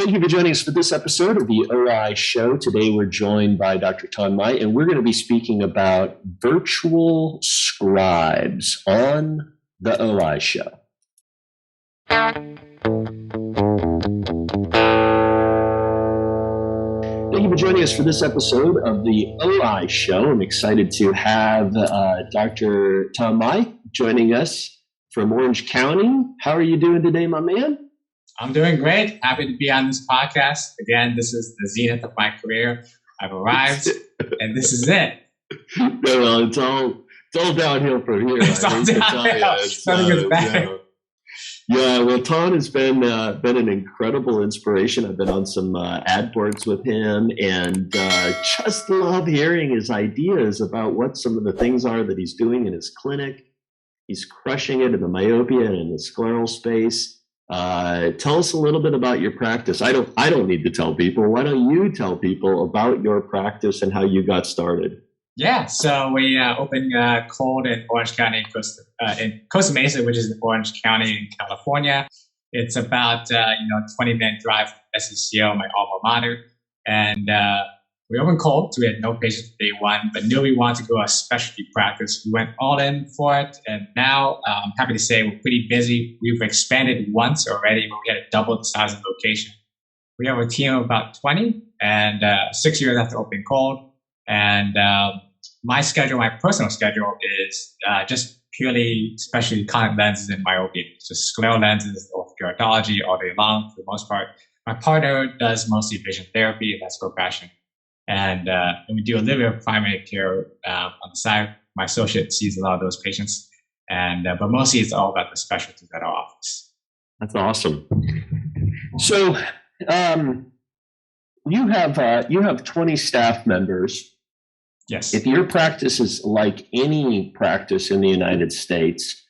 Thank you for joining us for this episode of the OI Show. Today we're joined by Dr. Thanh, and we're going to be speaking about virtual scribes on the OI Show. Thank you for joining us for this episode of the OI Show. I'm excited to have Dr. Thanh joining us from Orange County. How are you doing today, my man? I'm doing great. Happy to be on this podcast. Again, this is the zenith of my career. I've arrived, and this is it. No, it's all downhill from here. It's all downhill. Nothing gets better. Yeah, well, Thanh has been an incredible inspiration. I've been on some ad boards with him, and just love hearing his ideas about what some of the things are that he's doing in his clinic. He's crushing it in the myopia and in the scleral space. Tell us a little bit about your practice. I don't need to tell people. Why don't you tell people about your practice and how you got started? Yeah, so we opened cold in Orange County, in Costa Mesa, which is in Orange County in California. It's about 20-minute drive from SCCO, my alma mater, and we opened cold, so we had no patients day one, but knew we wanted to go a specialty practice. We went all in for it, and now I'm happy to say we're pretty busy. We've expanded once already, but we had to double the size of the location. We have a team of about 20, and 6 years after opening cold. And my personal schedule is just purely specialty contact lenses and myopia. So scleral lenses, orthokeratology all day long for the most part. My partner does mostly vision therapy, and that's her passion. And we do a little bit of primary care on the side. My associate sees a lot of those patients, and but mostly it's all about the specialties at our office. That's awesome. So you have 20 staff members. Yes. If your practice is like any practice in the United States,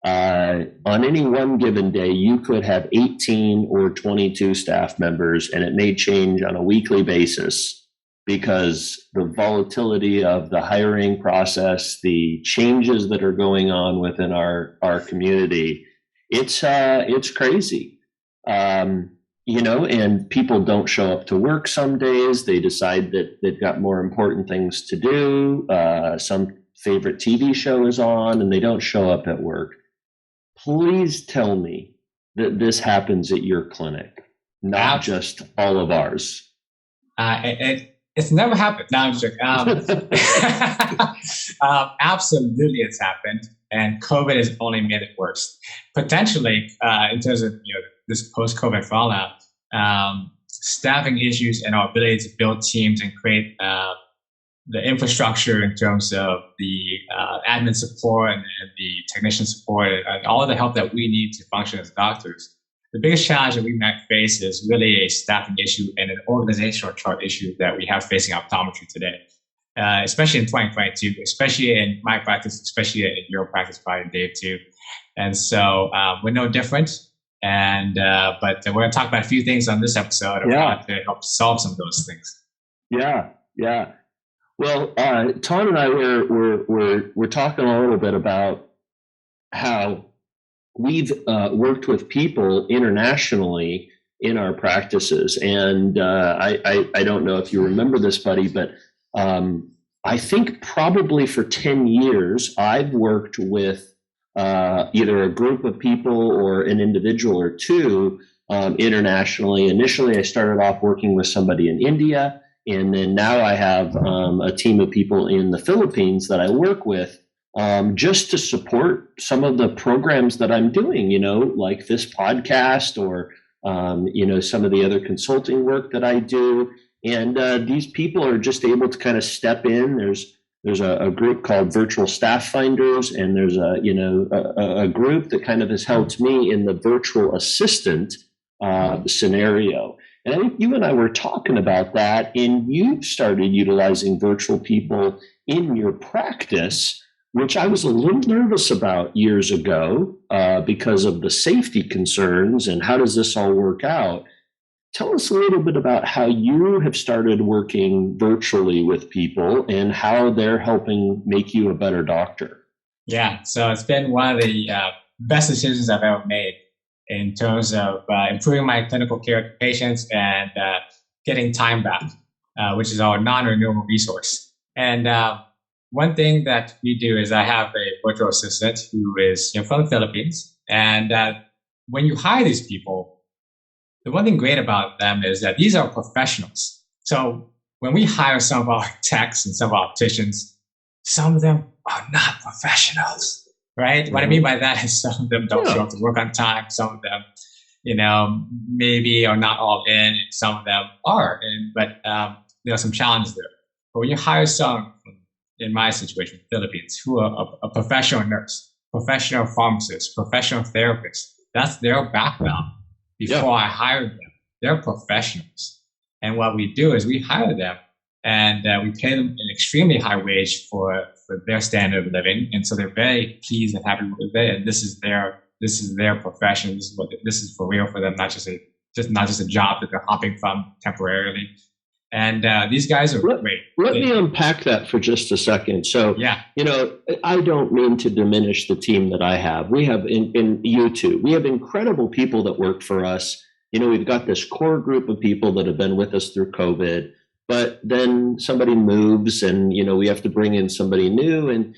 on any one given day, you could have 18 or 22 staff members, and it may change on a weekly basis because the volatility of the hiring process, the changes that are going on within our community, it's crazy. And people don't show up to work some days. They decide that they've got more important things to do. Some favorite TV show is on and they don't show up at work. Please tell me that this happens at your clinic, not just all of ours. It's never happened. No, I'm joking. Absolutely, it's happened, and COVID has only made it worse. Potentially, in terms of this post-COVID fallout, staffing issues and our ability to build teams and create the infrastructure in terms of the admin support and the technician support and all of the help that we need to function as doctors. The biggest challenge that we might face is really a staffing issue and an organizational chart issue that we have facing optometry today, especially in 2022, especially in my practice, especially in your practice, probably Dave too. And so we're no different. And but we're going to talk about a few things on this episode about to help solve some of those things. Yeah. Well, Thanh and I we're talking a little bit about how we've worked with people internationally in our practices. And I don't know if you remember this, buddy, but I think probably for 10 years, I've worked with either a group of people or an individual or two internationally. Initially, I started off working with somebody in India, and then now I have a team of people in the Philippines that I work with. Just to support some of the programs that I'm doing, like this podcast or, some of the other consulting work that I do. And these people are just able to kind of step in. There's a group called Virtual Staff Finders, and there's a group that kind of has helped me in the virtual assistant scenario. And I think you and I were talking about that, and you started utilizing virtual people in your practice, which I was a little nervous about years ago because of the safety concerns and how does this all work out. Tell us a little bit about how you have started working virtually with people and how they're helping make you a better doctor. Yeah, so it's been one of the best decisions I've ever made. in terms of improving my clinical care to patients and getting time back, which is our non-renewable resource. And one thing that we do is I have a virtual assistant who is from the Philippines. And when you hire these people, the one thing great about them is that these are professionals. So when we hire some of our techs and some of our opticians, some of them are not professionals, right? Mm-hmm. What I mean by that is some of them don't show up to work on time. Some of them, maybe are not all in, and some of them are. But there are some challenges there. But when you hire some, in my situation, Philippines, who are a professional nurse, professional pharmacist, professional therapist, that's their background. Before I hire them, they're professionals. And what we do is we hire them and we pay them an extremely high wage for their standard of living. And so they're very pleased and happy with it. And this is their profession. This is for real for them, not just a job that they're hopping from temporarily. And these guys are great. Let me unpack that for just a second. So, I don't mean to diminish the team that I have. We have in YouTube, we have incredible people that work for us. We've got this core group of people that have been with us through COVID, but then somebody moves and, we have to bring in somebody new. And,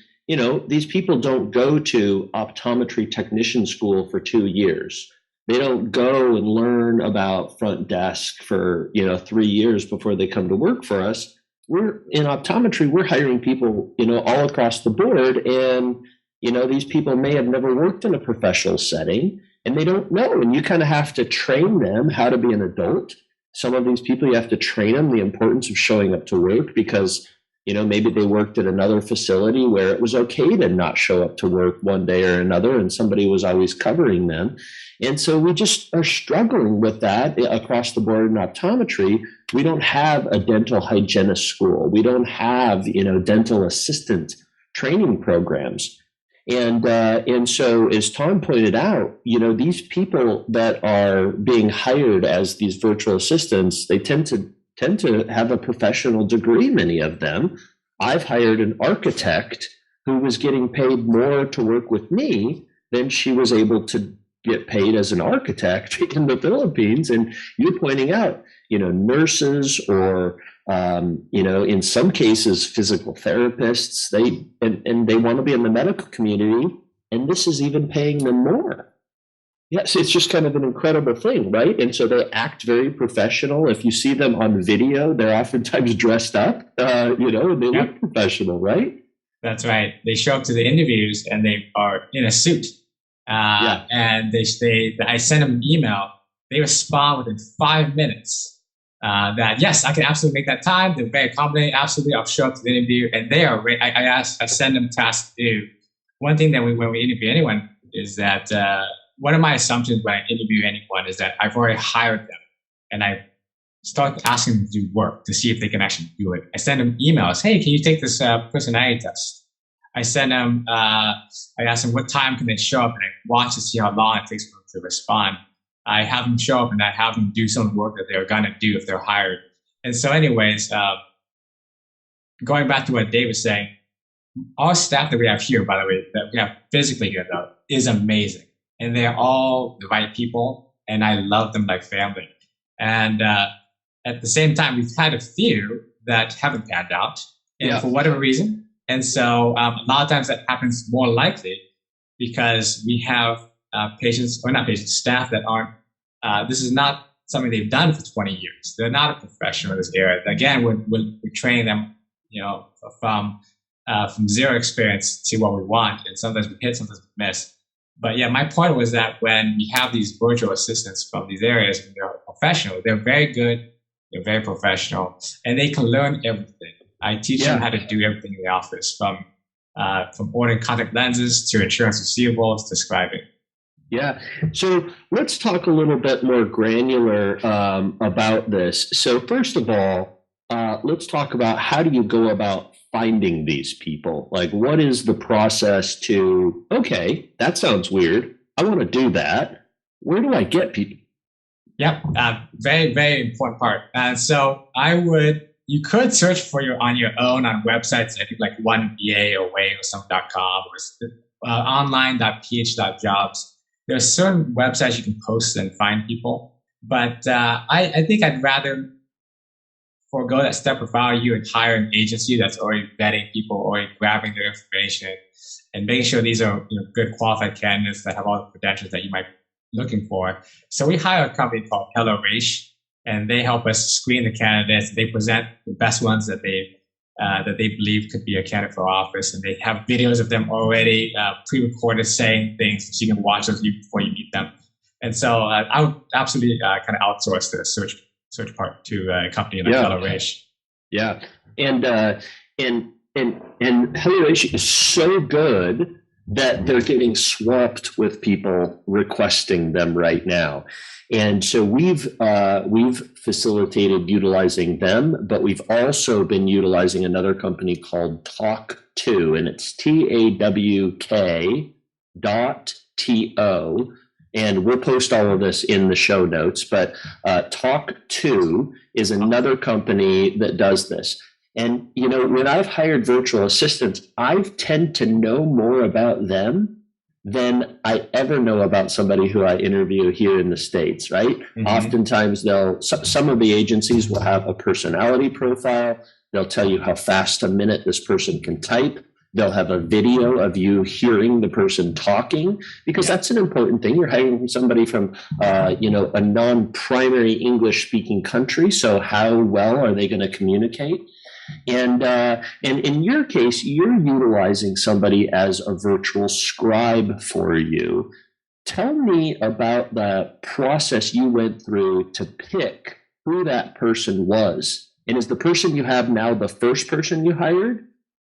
these people don't go to optometry technician school for 2 years. They don't go and learn about front desk for, 3 years before they come to work for us. We're in optometry, we're hiring people, all across the board. And, these people may have never worked in a professional setting and they don't know. And you kind of have to train them how to be an adult. Some of these people, you have to train them the importance of showing up to work because, maybe they worked at another facility where it was okay to not show up to work one day or another and somebody was always covering them. And so we just are struggling with that across the board in optometry. We don't have a dental hygienist school. We don't have, dental assistant training programs. And so as Tom pointed out, these people that are being hired as these virtual assistants, they tend to have a professional degree, many of them. I've hired an architect who was getting paid more to work with me than she was able to get paid as an architect in the Philippines. And you're pointing out, nurses or, in some cases, physical therapists, they want to be in the medical community, and this is even paying them more. Yes, it's just kind of an incredible thing, right? And so they act very professional. If you see them on video, they're oftentimes dressed up, and they look professional, right? That's right. They show up to the interviews and they are in a suit. And I send them an email. They respond within 5 minutes that, yes, I can absolutely make that time. They're very accommodating. Absolutely. I'll show up to the interview. And they are, I send them tasks to do. One thing that when we interview anyone is that, one of my assumptions when I interview anyone is that I've already hired them and I start asking them to do work to see if they can actually do it. I send them emails. Hey, can you take this personality test? I send them, I ask them what time can they show up and I watch to see how long it takes for them to respond. I have them show up and I have them do some work that they're going to do if they're hired. And so anyways, going back to what Dave was saying, our staff that we have here, by the way, that we have physically here though, is amazing. And they're all the right people and I love them like family. And at the same time, we've had a few that haven't panned out and for whatever reason. And so a lot of times that happens more likely because we have staff that aren't, this is not something they've done for 20 years. They're not a professional in this area. Again, we're training them, from zero experience to what we want. And sometimes we hit, sometimes we miss. But yeah, my point was that when we have these virtual assistants from these areas, and they're professional, they're very good, they're very professional, and they can learn everything. I teach them how to do everything in the office, from ordering contact lenses to insurance receivables to scribing. Yeah. So let's talk a little bit more granular about this. So first of all, let's talk about how do you go about finding these people? Like, what is the process to, okay, that sounds weird. I want to do that. Where do I get people? Yep. Very, very important part. So you could search for on your own on websites, I think like 1BA or way or something.com or online.ph.jobs. there are certain websites you can post and find people, but I think I'd rather forego that step of value and hire an agency that's already vetting people, already grabbing their information, and making sure these are good qualified candidates that have all the credentials that you might be looking for. So we hire a company called Hello Race, and they help us screen the candidates. They present the best ones that they believe could be a candidate for office, and they have videos of them already pre-recorded saying things, so you can watch those before you meet them. And so I would absolutely kind of outsource the search part to a company like Hello Race. Yeah, and Hello Race is so good that they're getting swamped with people requesting them right now. And so we've facilitated utilizing them, but we've also been utilizing another company called Talk2, and it's TAWK.TO. And we'll post all of this in the show notes, but Talk2 is another company that does this. And, when I've hired virtual assistants, I tend to know more about them than I ever know about somebody who I interview here in the States, right? Mm-hmm. Oftentimes some of the agencies will have a personality profile. They'll tell you how fast a minute this person can type. They'll have a video of you hearing the person talking, because that's an important thing. You're hiring somebody from, a non-primary English speaking country. So how well are they going to communicate? And in your case, you're utilizing somebody as a virtual scribe for you. Tell me about the process you went through to pick who that person was. And is the person you have now the first person you hired,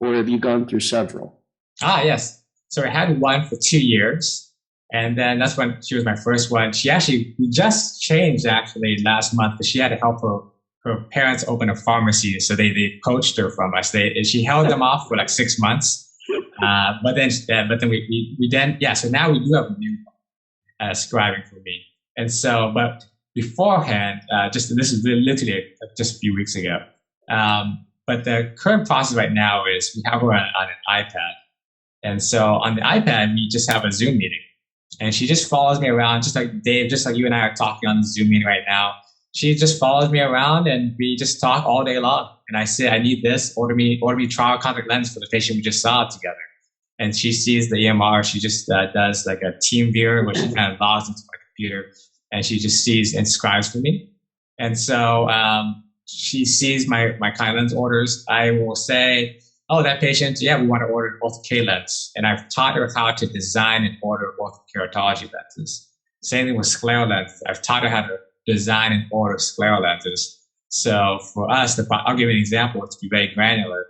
or have you gone through several? Yes. So I had one for 2 years, and then that's when she was my first one. We just changed actually last month, because she had to help her parents open a pharmacy, so they poached her from us. She held them off for like 6 months, but then we so now we do have a new scribing for me. And so, but beforehand, this is literally just a few weeks ago. But the current process right now is we have her on an iPad, and so on the iPad we just have a Zoom meeting, and she just follows me around, just like Dave, just like you and I are talking on the Zoom meeting right now. She just follows me around, and we just talk all day long. And I say, I need this, order me trial contact lens for the patient we just saw together. And she sees the EMR. She just does like a team viewer, where she kind of logs into my computer, and she just sees and scribes for me. And so she sees my contact lens orders. I will say, oh, that patient, we want to order an ortho-K lens. And I've taught her how to design and order orthokeratology lenses. Same thing with scleral lenses. I've taught her how to design and order scleral lenses. So for us, I'll give you an example to be very granular.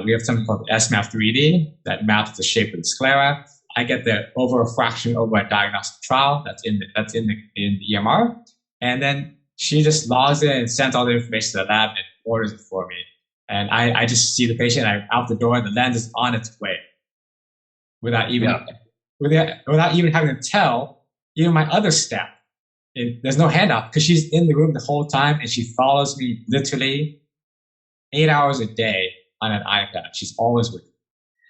We have something called SMAP 3D that maps the shape of the sclera. I get the over-refraction over a diagnostic trial that's in the EMR, and then she just logs in and sends all the information to the lab and orders it for me. And I just see the patient. I'm out the door. The lens is on its way, without even having to tell even my other staff. There's no handoff, because she's in the room the whole time, and she follows me literally 8 hours a day on an iPad. She's always with me.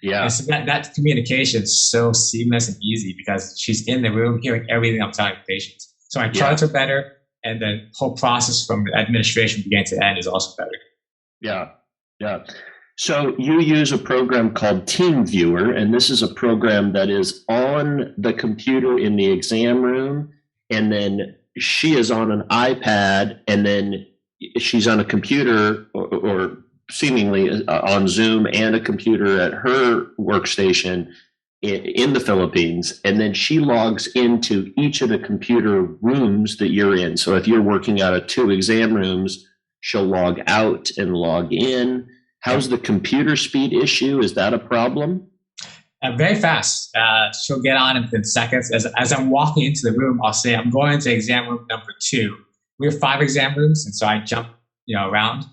Yeah. And so that communication is so seamless and easy, because she's in the room hearing everything I'm telling the patients. So I charge her better, and the whole process from administration beginning to end is also better. Yeah. Yeah. So you use a program called TeamViewer, and this is a program that is on the computer in the exam room, and then she is on an iPad, and then she's on a computer or seemingly on Zoom and a computer at her workstation in the Philippines. And then she logs into each of the computer rooms that you're in. So if you're working out of 2 exam rooms, she'll log out and log in. How's the computer speed issue? Is that a problem? Very fast. She'll get on in seconds. As I'm walking into the room, I'll say, I'm going to exam room number 2. We have 5 exam rooms, and so I jump, around.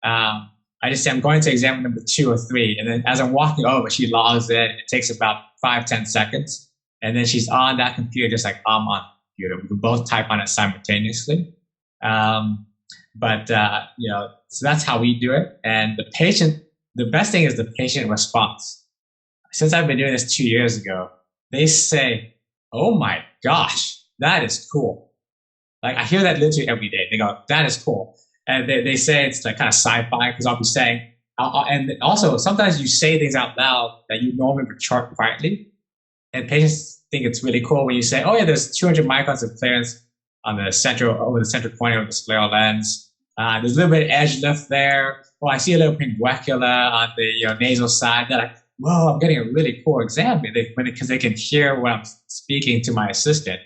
I just say, I'm going to exam room number 2 or 3. And then as I'm walking over, she logs in. It takes about 5-10 seconds. And then she's on that computer just like I'm on the computer. We can both type on it simultaneously. So that's how we do it. And the best thing is the patient response. Since I've been doing this 2 years ago, they say, oh my gosh, that is cool. Like I hear that literally every day. They go, that is cool. And they say it's like kind of sci-fi because I'll be saying, and also sometimes you say things out loud that you normally would chart quietly. And patients think it's really cool when you say, oh yeah, there's 200 microns of clearance on the over the central cornea of the scleral lens. There's a little bit of edge lift there. Oh, I see a little pinguecula on the nasal side. They're like, whoa, I'm getting a really cool exam because they can hear what I'm speaking to my assistant.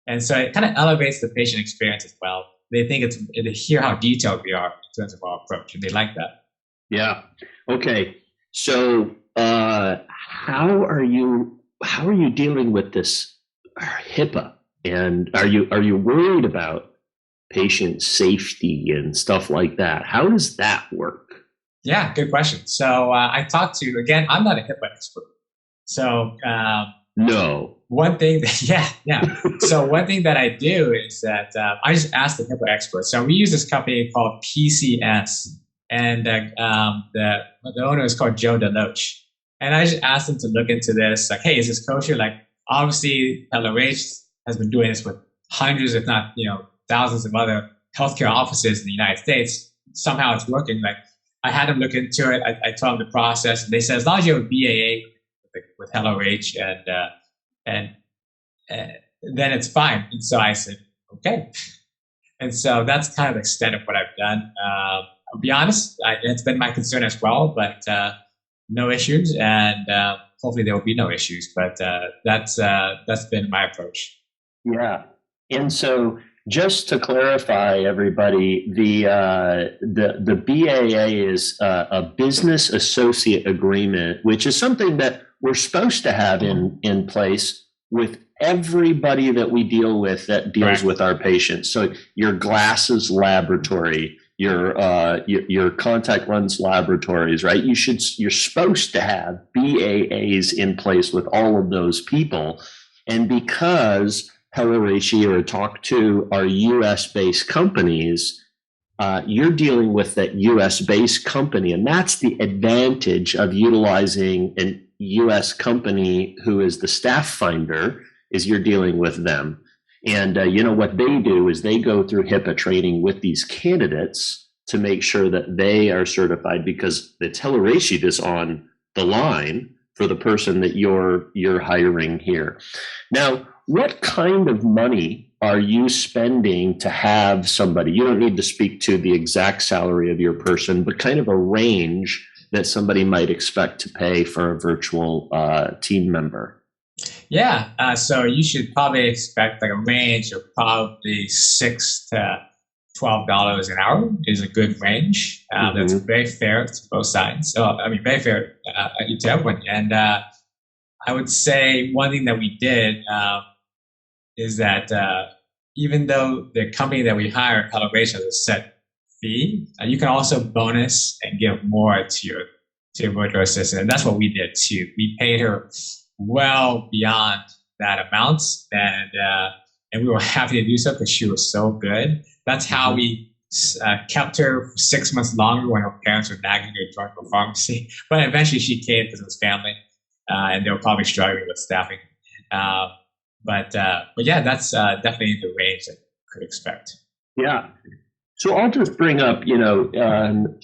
And so it kind of elevates the patient experience as well. They think they hear how detailed we are in terms of our approach, and they like that. Yeah. Okay. So how are you dealing with this HIPAA? And are you worried about patient safety and stuff like that? How does that work? Yeah, good question. So I talked to, again, I'm not a HIPAA expert. So no. One thing So one thing that I do is that I just ask the HIPAA expert. So we use this company called PCS, and the owner is called Joe Deloach. And I just asked him to look into this. Like, hey, is this kosher? Like, obviously, LRH has been doing this with hundreds, if not thousands of other healthcare offices in the United States. Somehow it's working. Like, I had him look into it. I told him the process, and they said as long as you have a BAA with LRH and then it's fine. And so I said, okay. And so that's kind of the extent of what I've done. I'll be honest, it's been my concern as well, but no issues, and hopefully there will be no issues. But that's been my approach. Yeah, and so just to clarify, everybody, the BAA is a business associate agreement, which is something that we're supposed to have in place with everybody that we deal with that deals Correct. with our patients. So your glasses laboratory, your contact lens laboratories, right? You're supposed to have BAAs in place with all of those people. And because Helloreishi or Talk To are US-based companies, you're dealing with that US-based company. And that's the advantage of utilizing an US company who is the staff finder, is you're dealing with them. And what they do is they go through HIPAA training with these candidates to make sure that they are certified, because it's Helloreishi that's on the line for the person that you're hiring here. Now, what kind of money are you spending to have somebody? You don't need to speak to the exact salary of your person, but kind of a range that somebody might expect to pay for a virtual team member. Yeah, so you should probably expect like a range of probably $6 to $12 an hour is a good range. That's very fair to both sides. Very fair to everyone. And I would say one thing that we did is that even though the company that we hire, Helloreishi, has a set fee, you can also bonus and give more to your virtual assistant. And that's what we did too. We paid her well beyond that amount, and we were happy to do so because she was so good. That's how we kept her for 6 months longer when her parents were nagging her to join the pharmacy. But eventually she came because it was family, and they were probably struggling with staffing. But yeah, that's definitely the range that you could expect. Yeah. So I'll just bring up,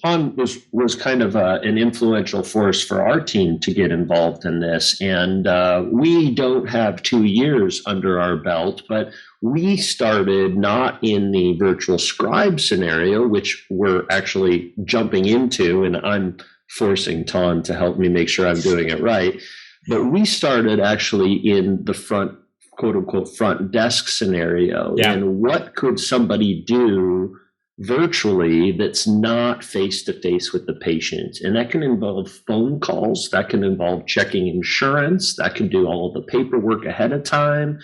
Tom was kind of an influential force for our team to get involved in this. And we don't have 2 years under our belt, but we started not in the virtual Scribe scenario, which we're actually jumping into, and I'm forcing Tom to help me make sure I'm doing it right. But we started actually in the front, quote unquote, front desk scenario. Yeah. And what could somebody do virtually that's not face-to-face with the patient? And that can involve phone calls, that can involve checking insurance, that can do all of the paperwork ahead of time.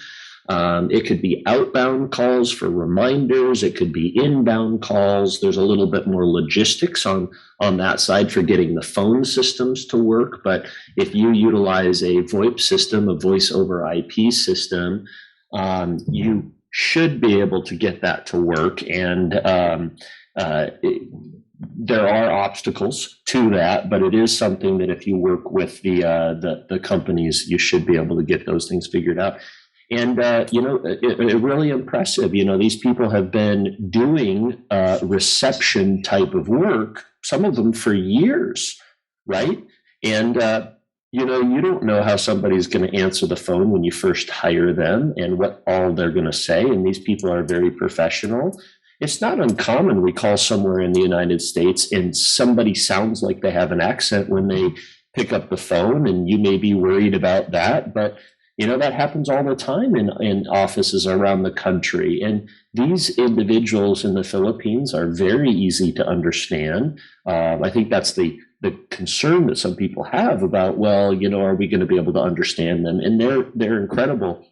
It could be outbound calls for reminders, it could be inbound calls. There's a little bit more logistics on that side for getting the phone systems to work. But if you utilize a VoIP system, a voice over IP system, you should be able to get that to work. And there are obstacles to that, but it is something that if you work with the companies, you should be able to get those things figured out. And, really impressive. These people have been doing reception type of work, some of them for years, right? And, you don't know how somebody's going to answer the phone when you first hire them and what all they're going to say. And these people are very professional. It's not uncommon. We call somewhere in the United States and somebody sounds like they have an accent when they pick up the phone, and you may be worried about that. But that happens all the time in offices around the country. And these individuals in the Philippines are very easy to understand. I think that's the concern that some people have about, well, are we going to be able to understand them? And they're incredible.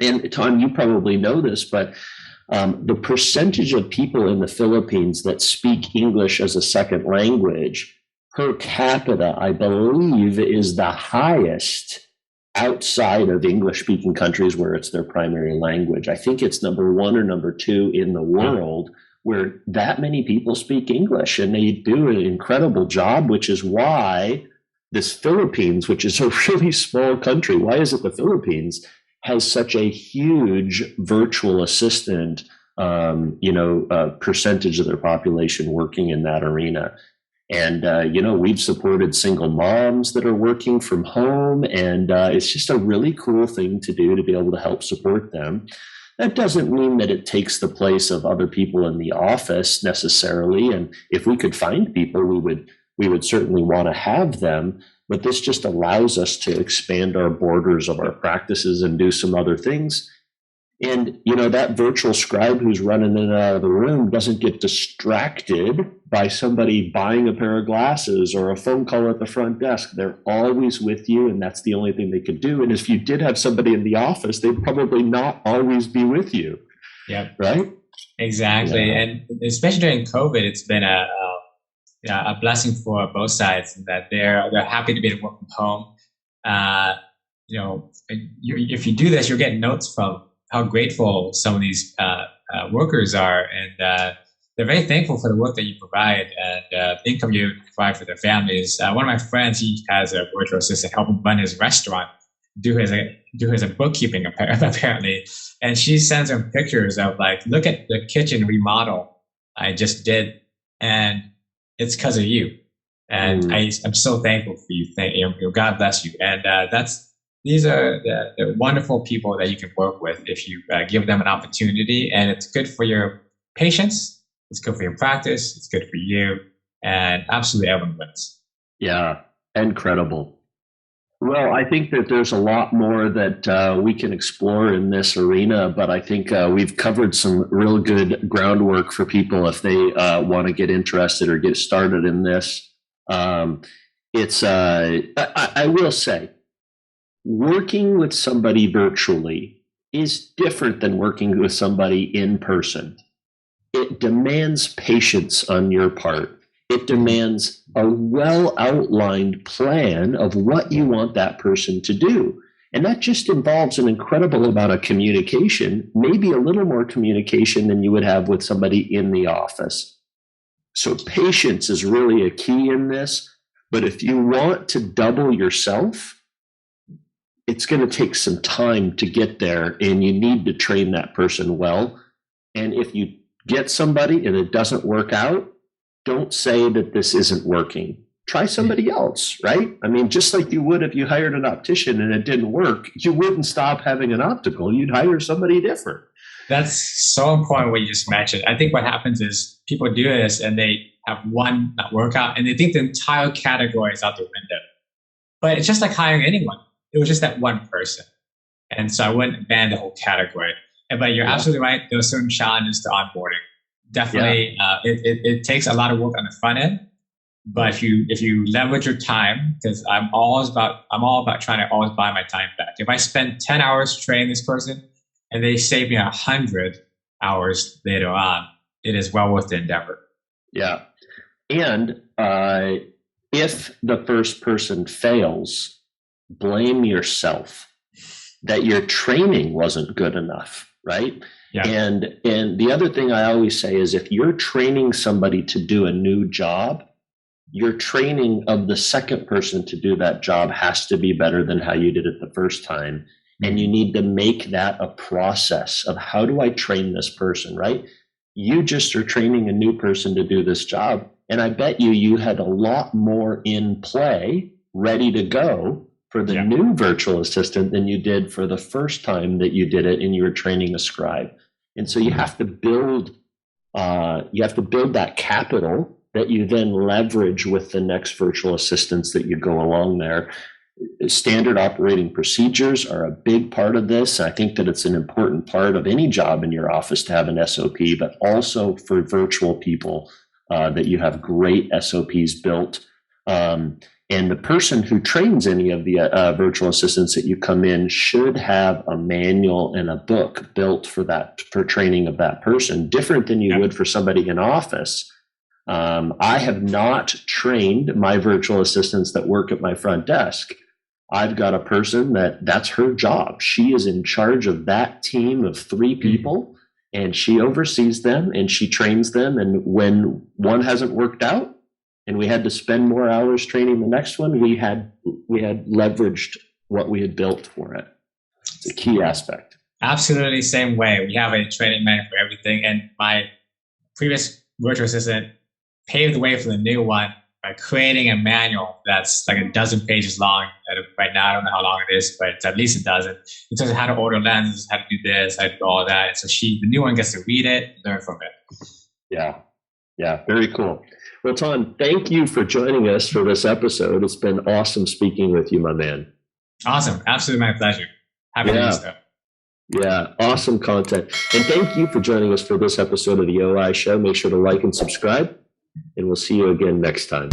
And Tom, you probably know this, but the percentage of people in the Philippines that speak English as a second language per capita, I believe, is the highest outside of English-speaking countries where it's their primary language. I think it's number one or number two in the world where that many people speak English, and they do an incredible job, which is why this Philippines, which is a really small country, why is it the Philippines has such a huge virtual assistant, percentage of their population working in that arena. And, we've supported single moms that are working from home, and it's just a really cool thing to do to be able to help support them. That doesn't mean that it takes the place of other people in the office necessarily. And if we could find people, we would certainly want to have them. But this just allows us to expand our borders of our practices and do some other things. And, that virtual scribe who's running in and out of the room doesn't get distracted by somebody buying a pair of glasses or a phone call at the front desk. They're always with you, and that's the only thing they could do. And if you did have somebody in the office, they'd probably not always be with you. Yep. Right? Exactly. Yeah. And especially during COVID, it's been a blessing for both sides in that they're happy to be able to work from home. If you do this, you're getting notes from how grateful some of these workers are, and they're very thankful for the work that you provide and the income you provide for their families. One of my friends, he has a virtual assistant help him run his restaurant, do his bookkeeping apparently, and she sends him pictures of look at the kitchen remodel I just did, and it's because of you, and I'm so thankful for you. Thank you. God bless you, and these are the wonderful people that you can work with if you give them an opportunity, and it's good for your patients, it's good for your practice, it's good for you, and absolutely everyone wins. Yeah, incredible. Well, I think that there's a lot more that we can explore in this arena, but I think we've covered some real good groundwork for people if they want to get interested or get started in this. I will say, working with somebody virtually is different than working with somebody in person. It demands patience on your part. It demands a well-outlined plan of what you want that person to do. And that just involves an incredible amount of communication, maybe a little more communication than you would have with somebody in the office. So patience is really a key in this. But if you want to double yourself, it's going to take some time to get there, and you need to train that person well. And if you get somebody and it doesn't work out, don't say that this isn't working. Try somebody else, right? I mean, just like you would if you hired an optician and it didn't work, you wouldn't stop having an optical. You'd hire somebody different. That's so important what you just mentioned. I think what happens is people do this and they have one workout and they think the entire category is out the window. But it's just like hiring anyone. It was just that one person. And so I wouldn't ban the whole category. But you're absolutely right. There are certain challenges to onboarding. Definitely, it takes a lot of work on the front end. But if you leverage your time, because I'm all about trying to always buy my time back. If I spend 10 hours training this person and they save me 100 hours later on, it is well worth the endeavor. Yeah. And if the first person fails, blame yourself that your training wasn't good enough, right? Yeah. And the other thing I always say is if you're training somebody to do a new job, your training of the second person to do that job has to be better than how you did it the first time. And you need to make that a process of how do I train this person, right? You just are training a new person to do this job. And I bet you had a lot more in play ready to go for the new virtual assistant than you did for the first time that you did it and you were training a scribe. And so you have to build that capital that you then leverage with the next virtual assistants that you go along there. Standard operating procedures are a big part of this. I think that it's an important part of any job in your office to have an SOP, but also for virtual people that you have great SOPs built. And the person who trains any of the virtual assistants that you come in should have a manual and a book built for training of that person, different than you would for somebody in office. I have not trained my virtual assistants that work at my front desk. I've got a person that's her job. She is in charge of that team of 3 people, and she oversees them and she trains them. And when one hasn't worked out and we had to spend more hours training the next one, we had leveraged what we had built for it. It's a key aspect. Absolutely same way. We have a training manual for everything. And my previous virtual assistant paved the way for the new one by creating a manual that's like a dozen pages long. Right now, I don't know how long it is, but it's at least a dozen. It tells you how to order lenses, how to do this, how to do all that. And so the new one gets to read it, learn from it. Yeah, very cool. Well, Thanh, thank you for joining us for this episode. It's been awesome speaking with you, my man. Awesome. Absolutely my pleasure. Happy to do so. Yeah, awesome content. And thank you for joining us for this episode of the OI Show. Make sure to like and subscribe, and we'll see you again next time.